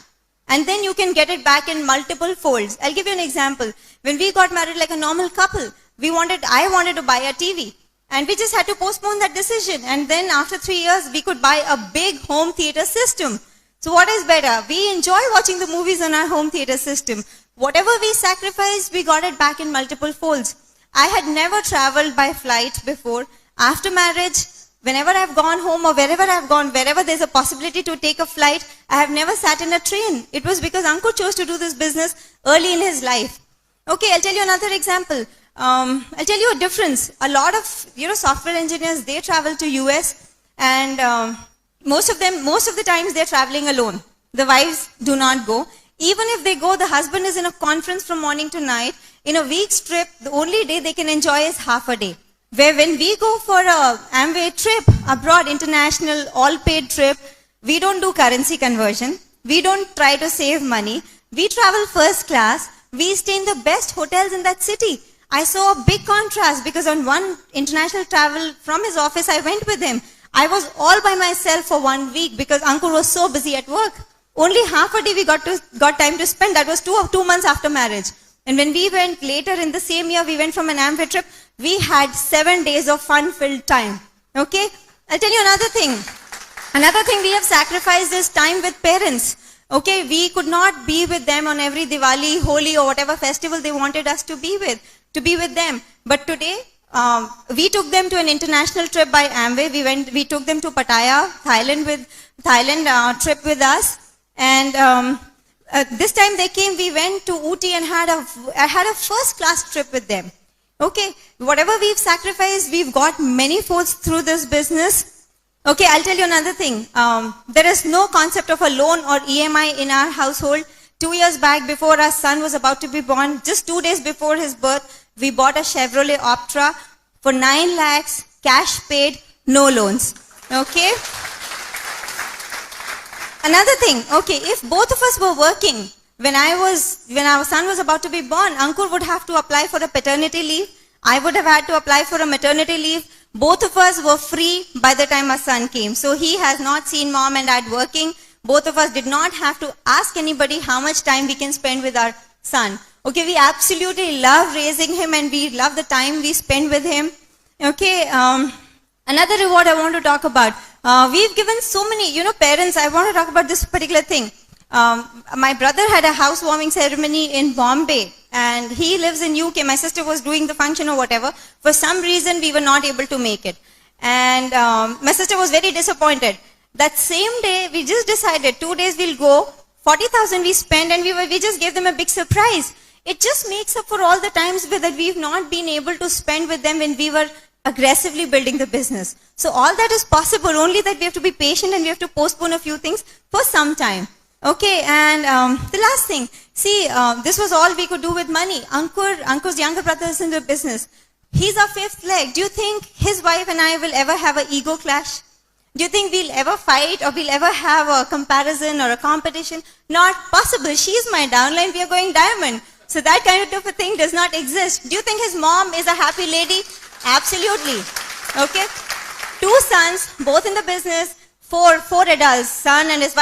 And then you can get it back in multiple folds. I'll give you an example. When we got married like a normal couple, I wanted to buy a TV. And we just had to postpone that decision. And then after 3 years, we could buy a big home theater system. So what is better? We enjoy watching the movies on our home theater system. Whatever we sacrificed, we got it back in multiple folds. I had never traveled by flight before. After marriage, whenever I've gone home or wherever I've gone, wherever there's a possibility to take a flight, I have never sat in a train. It was because Ankur chose to do this business early in his life. Okay, I'll tell you another example. I'll tell you a difference. A lot of software engineers, they travel to US, and most of the times they're traveling alone. The wives do not go. Even if they go, the husband is in a conference from morning to night. In a week's trip, the only day they can enjoy is half a day. Where when we go for a Amway trip, abroad, international, all-paid trip, we don't do currency conversion. We don't try to save money. We travel first class. We stay in the best hotels in that city. I saw a big contrast because on one international travel from his office, I went with him. I was all by myself for 1 week because Ankur was so busy at work. Only half a day we got time to spend. That was 2 months after marriage. And when we went later in the same year, we went from an Amway trip. we had 7 days of fun-filled time. Okay? I'll tell you another thing. Another thing we have sacrificed is time with parents. Okay, we could not be with them on every Diwali, Holi, or whatever festival they wanted us to be with them. But today, we took them to an international trip by Amway. We took them to Pattaya, Thailand trip with us. And this time they came, we went to Ooty and had a first-class trip with them. Okay, whatever we've sacrificed, we've got many folds through this business. Okay, I'll tell you another thing. There is no concept of a loan or EMI in our household. 2 years back, before our son was about to be born, just 2 days before his birth, we bought a Chevrolet Optra for 9 lakhs, cash paid, no loans. Okay? Another thing, okay, if both of us were working, when our son was about to be born, Ankur would have to apply for a paternity leave. I would have had to apply for a maternity leave. Both of us were free by the time our son came. So he has not seen mom and dad working. Both of us did not have to ask anybody how much time we can spend with our son. Okay, we absolutely love raising him and we love the time we spend with him. Okay, another reward I want to talk about. We've given so many, parents, I want to talk about this particular thing. My brother had a housewarming ceremony in Bombay and he lives in UK. My sister was doing the function or whatever. For some reason, we were not able to make it. And my sister was very disappointed. That same day, we just decided 2 days we'll go, 40,000 we spend and we just gave them a big surprise. It just makes up for all the times that we've not been able to spend with them when we were aggressively building the business. So all that is possible, only that we have to be patient and we have to postpone a few things for some time. Okay, and the last thing, see, this was all we could do with money. Ankur's younger brother is in the business. He's our fifth leg. Do you think his wife and I will ever have an ego clash? Do you think we'll ever fight or we'll ever have a comparison or a competition? Not possible. She's my downline, we are going diamond. So that kind of a thing does not exist. Do you think his mom is a happy lady? Absolutely. Okay? 2 sons, both in the business, four adults, son and his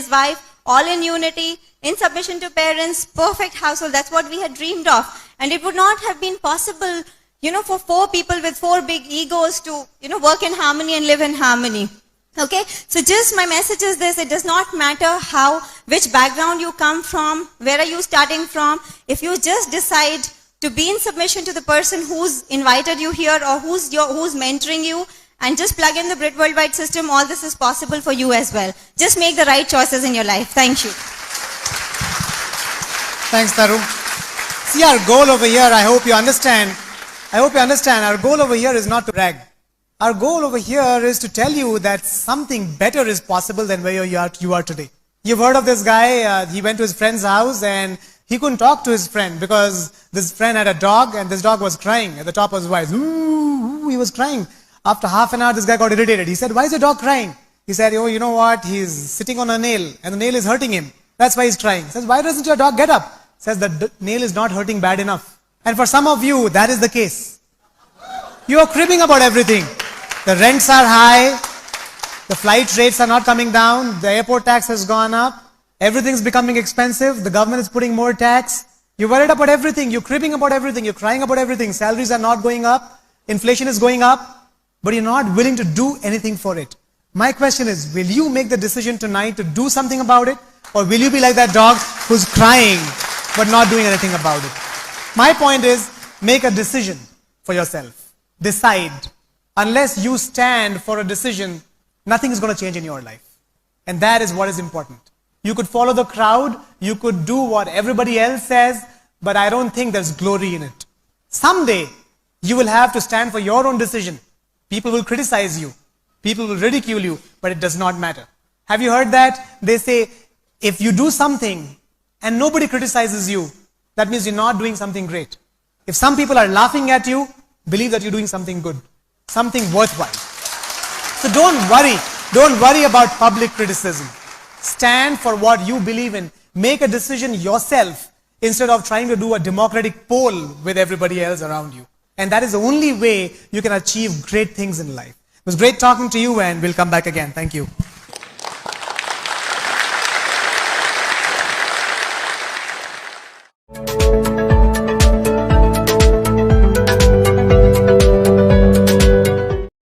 wife, all in unity, in submission to parents, perfect household. That's what we had dreamed of. And it would not have been possible, for 4 people with 4 big egos to, work in harmony and live in harmony. Okay? So just my message is this, it does not matter which background you come from, where are you starting from. If you just decide to be in submission to the person who's invited you here or who's mentoring you, and just plug in the Brit Worldwide system, all this is possible for you as well. Just make the right choices in your life. Thank you. Thanks, Taru. See, our goal over here, I hope you understand, our goal over here is not to brag. Our goal over here is to tell you that something better is possible than where you are today. You've heard of this guy, he went to his friend's house and he couldn't talk to his friend because this friend had a dog and this dog was crying at the top of his voice. Ooh, he was crying. After half an hour, this guy got irritated. He said, "Why is your dog crying?" He said, "Oh, you know what? He's sitting on a nail and the nail is hurting him. That's why he's crying." He says, "Why doesn't your dog get up?" He says, "The nail is not hurting bad enough." And for some of you, that is the case. You are cribbing about everything. The rents are high. The flight rates are not coming down. The airport tax has gone up. Everything's becoming expensive. The government is putting more tax. You're worried about everything. You're cribbing about everything. You're crying about everything. Salaries are not going up. Inflation is going up. But you're not willing to do anything for it. My question is, will you make the decision tonight to do something about it? Or will you be like that dog who's crying but not doing anything about it? My point is, make a decision for yourself. Decide. Unless you stand for a decision, nothing is going to change in your life. And that is what is important. You could follow the crowd, you could do what everybody else says, but I don't think there's glory in it. Someday, you will have to stand for your own decision. People will criticize you. People will ridicule you, but it does not matter. Have you heard that? They say, if you do something and nobody criticizes you, that means you're not doing something great. If some people are laughing at you, believe that you're doing something good, something worthwhile. So don't worry about public criticism. Stand for what you believe in. Make a decision yourself instead of trying to do a democratic poll with everybody else around you. And that is the only way you can achieve great things in life. It was great talking to you and we'll come back again. Thank you.